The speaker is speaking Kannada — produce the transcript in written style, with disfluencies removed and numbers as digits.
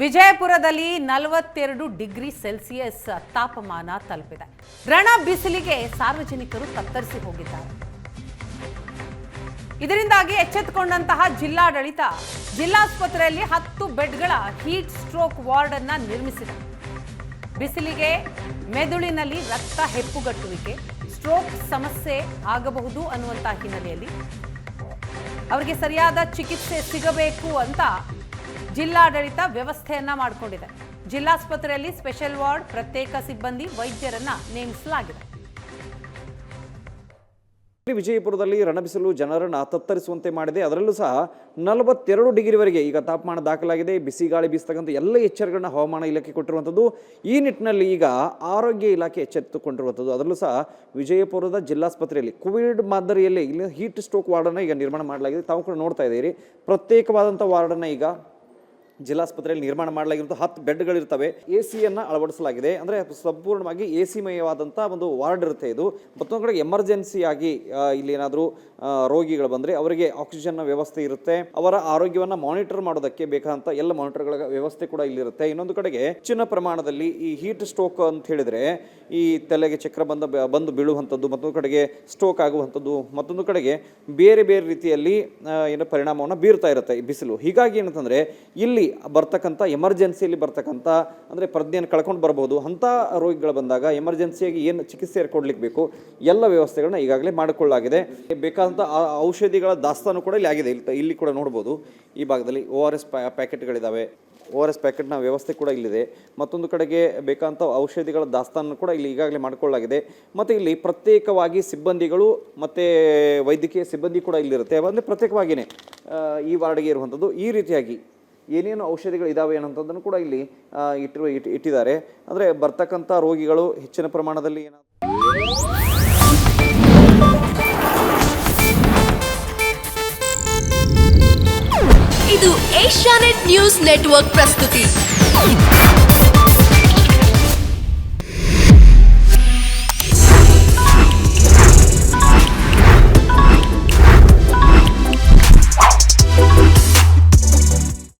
ವಿಜಯಪುರದಲ್ಲಿ 42 ಡಿಗ್ರಿ ಸೆಲ್ಸಿಯಸ್ ತಾಪಮಾನ ತಲುಪಿದೆ. ರಣ ಬಿಸಿಲಿಗೆ ಸಾರ್ವಜನಿಕರು ತತ್ತರಿಸಿ ಹೋಗಿದ್ದಾರೆ. ಇದರಿಂದಾಗಿ ಎಚ್ಚೆತ್ತುಕೊಂಡಂತಹ ಜಿಲ್ಲಾಡಳಿತ ಜಿಲ್ಲಾಸ್ಪತ್ರೆಯಲ್ಲಿ 10 ಬೆಡ್ಗಳ ಹೀಟ್ ಸ್ಟ್ರೋಕ್ ವಾರ್ಡ್ ಅನ್ನು ನಿರ್ಮಿಸಿದೆ. ಬಿಸಿಲಿಗೆ ಮೆದುಳಿನಲ್ಲಿ ರಕ್ತ ಹೆಪ್ಪುಗಟ್ಟುವಿಕೆ, ಸ್ಟ್ರೋಕ್ ಸಮಸ್ಯೆ ಆಗಬಹುದು ಅನ್ನುವಂತಹ ಹಿನ್ನೆಲೆಯಲ್ಲಿ ಅವರಿಗೆ ಸರಿಯಾದ ಚಿಕಿತ್ಸೆ ಸಿಗಬೇಕು ಅಂತ ಜಿಲ್ಲಾಡಳಿತ ವ್ಯವಸ್ಥೆಯನ್ನ ಮಾಡಿಕೊಂಡಿದೆ. ಜಿಲ್ಲಾಸ್ಪತ್ರೆಯಲ್ಲಿ ಸ್ಪೆಷಲ್ ವಾರ್ಡ್, ಪ್ರತ್ಯೇಕ ಸಿಬ್ಬಂದಿ, ವೈದ್ಯರನ್ನ ನೇಮಿಸಲಾಗಿದೆ. ವಿಜಯಪುರದಲ್ಲಿ ರಣಬಿಸಿಲು ಜನರನ್ನು ತತ್ತರಿಸುವಂತೆ ಮಾಡಿದೆ. ಅದರಲ್ಲೂ ಸಹ 42 ಡಿಗ್ರಿವರೆಗೆ ಈಗ ತಾಪಮಾನ ದಾಖಲಾಗಿದೆ. ಬಿಸಿ ಗಾಳಿ ಬೀಸ್ತಕ್ಕಂಥ ಎಲ್ಲ ಎಚ್ಚರಿಕೆಗಳನ್ನ ಹವಾಮಾನ ಇಲಾಖೆ ಕೊಟ್ಟಿರುವಂಥದ್ದು. ಈ ನಿಟ್ಟಿನಲ್ಲಿ ಈಗ ಆರೋಗ್ಯ ಇಲಾಖೆ ಎಚ್ಚೆತ್ತುಕೊಂಡಿರುವಂಥದ್ದು. ಅದರಲ್ಲೂ ಸಹ ವಿಜಯಪುರದ ಜಿಲ್ಲಾಸ್ಪತ್ರೆಯಲ್ಲಿ ಕೋವಿಡ್ ಮಾದರಿಯಲ್ಲಿ ಇಲ್ಲಿ ಹೀಟ್ ಸ್ಟ್ರೋಕ್ ವಾರ್ಡನ್ನು ಈಗ ನಿರ್ಮಾಣ ಮಾಡಲಾಗಿದೆ. ತಾವು ಕೂಡ ನೋಡ್ತಾ ಇದ್ದೀರಿ, ಪ್ರತ್ಯೇಕವಾದಂಥ ವಾರ್ಡನ್ನು ಈಗ ಜಿಲ್ಲಾಸ್ಪತ್ರೆಯಲ್ಲಿ ನಿರ್ಮಾಣ ಮಾಡಲಾಗಿರುವಂಥ 10 ಬೆಡ್ಗಳಿರ್ತವೆ. ಎಸಿಯನ್ನು ಅಳವಡಿಸಲಾಗಿದೆ. ಅಂದರೆ ಸಂಪೂರ್ಣವಾಗಿ ಎಸಿ ಮಯವಾದಂಥ ಒಂದು ವಾರ್ಡ್ ಇರುತ್ತೆ ಇದು. ಮತ್ತೊಂದು ಕಡೆ ಎಮರ್ಜೆನ್ಸಿಯಾಗಿ ಇಲ್ಲಿ ಏನಾದರೂ ರೋಗಿಗಳು ಬಂದರೆ ಅವರಿಗೆ ಆಕ್ಸಿಜನ್ನ ವ್ಯವಸ್ಥೆ ಇರುತ್ತೆ. ಅವರ ಆರೋಗ್ಯವನ್ನು ಮಾನಿಟರ್ ಮಾಡೋದಕ್ಕೆ ಬೇಕಾದಂಥ ಎಲ್ಲ ಮಾನಿಟರ್ಗಳ ವ್ಯವಸ್ಥೆ ಕೂಡ ಇಲ್ಲಿರುತ್ತೆ. ಇನ್ನೊಂದು ಕಡೆಗೆ ಹೆಚ್ಚಿನ ಪ್ರಮಾಣದಲ್ಲಿ ಈ ಹೀಟ್ ಸ್ಟ್ರೋಕ್ ಅಂತ ಹೇಳಿದರೆ ಈ ತಲೆಗೆ ಚಕ್ರ ಬಂದು ಬೀಳುವಂಥದ್ದು, ಮತ್ತೊಂದು ಕಡೆಗೆ ಸ್ಟ್ರೋಕ್ ಆಗುವಂಥದ್ದು, ಮತ್ತೊಂದು ಕಡೆಗೆ ಬೇರೆ ಬೇರೆ ರೀತಿಯಲ್ಲಿ ಏನು ಪರಿಣಾಮವನ್ನು ಬೀರ್ತಾ ಇರುತ್ತೆ ಈ ಬಿಸಿಲು. ಹೀಗಾಗಿ ಏನಂತಂದರೆ ಇಲ್ಲಿ ಬರ್ತಕ್ಕಂಥ ಎಮರ್ಜೆನ್ಸಿಯಲ್ಲಿ ಬರ್ತಕ್ಕಂಥ ಅಂದರೆ ಪ್ರಜ್ಞೆಯನ್ನು ಕಳ್ಕೊಂಡು ಬರ್ಬೋದು ಅಂಥ ರೋಗಿಗಳು ಬಂದಾಗ ಎಮರ್ಜೆನ್ಸಿಯಾಗಿ ಏನು ಚಿಕಿತ್ಸೆ ಕೊಡ್ಲಿಕ್ಕೆ ಬೇಕು ಎಲ್ಲ ವ್ಯವಸ್ಥೆಗಳನ್ನ ಈಗಾಗಲೇ ಮಾಡಿಕೊಳ್ಳಲಾಗಿದೆ. ಬೇಕಾದಂಥ ಔಷಧಿಗಳ ದಾಸ್ತಾನು ಕೂಡ ಇಲ್ಲಿ ಆಗಿದೆ. ಇಲ್ಲಿ ಕೂಡ ನೋಡ್ಬೋದು, ಈ ಭಾಗದಲ್ಲಿ ORS ಪ್ಯಾಕೆಟ್ಗಳಿದ್ದಾವೆ. ORS ಪ್ಯಾಕೆಟ್ನ ವ್ಯವಸ್ಥೆ ಕೂಡ ಇಲ್ಲಿದೆ. ಮತ್ತೊಂದು ಕಡೆಗೆ ಬೇಕಾದಂಥ ಔಷಧಿಗಳ ದಾಸ್ತಾನು ಕೂಡ ಇಲ್ಲಿ ಈಗಾಗಲೇ ಮಾಡಿಕೊಳ್ಳಲಾಗಿದೆ. ಮತ್ತು ಇಲ್ಲಿ ಪ್ರತ್ಯೇಕವಾಗಿ ಸಿಬ್ಬಂದಿಗಳು ಮತ್ತು ವೈದ್ಯಕೀಯ ಸಿಬ್ಬಂದಿ ಕೂಡ ಇಲ್ಲಿರುತ್ತೆ. ಅಂದರೆ ಪ್ರತ್ಯೇಕವಾಗಿಯೇ ಈ ವಾರ್ಡ್ಗೆ ಇರುವಂಥದ್ದು. ಈ ರೀತಿಯಾಗಿ ಏನೇನು ಔಷಧಿಗಳು ಇದ್ದಾವೆ ಅನ್ನೋಂಥದ್ದನ್ನು ಕೂಡ ಇಲ್ಲಿ ಇಟ್ಟಿದ್ದಾರೆ. ಅಂದರೆ ಬರ್ತಕ್ಕಂಥ ರೋಗಿಗಳು ಹೆಚ್ಚಿನ ಪ್ರಮಾಣದಲ್ಲಿ ಇದು ಏಷ್ಯಾನೆಟ್ ನ್ಯೂಸ್ ನೆಟ್ವರ್ಕ್ ಪ್ರಸ್ತುತಿ.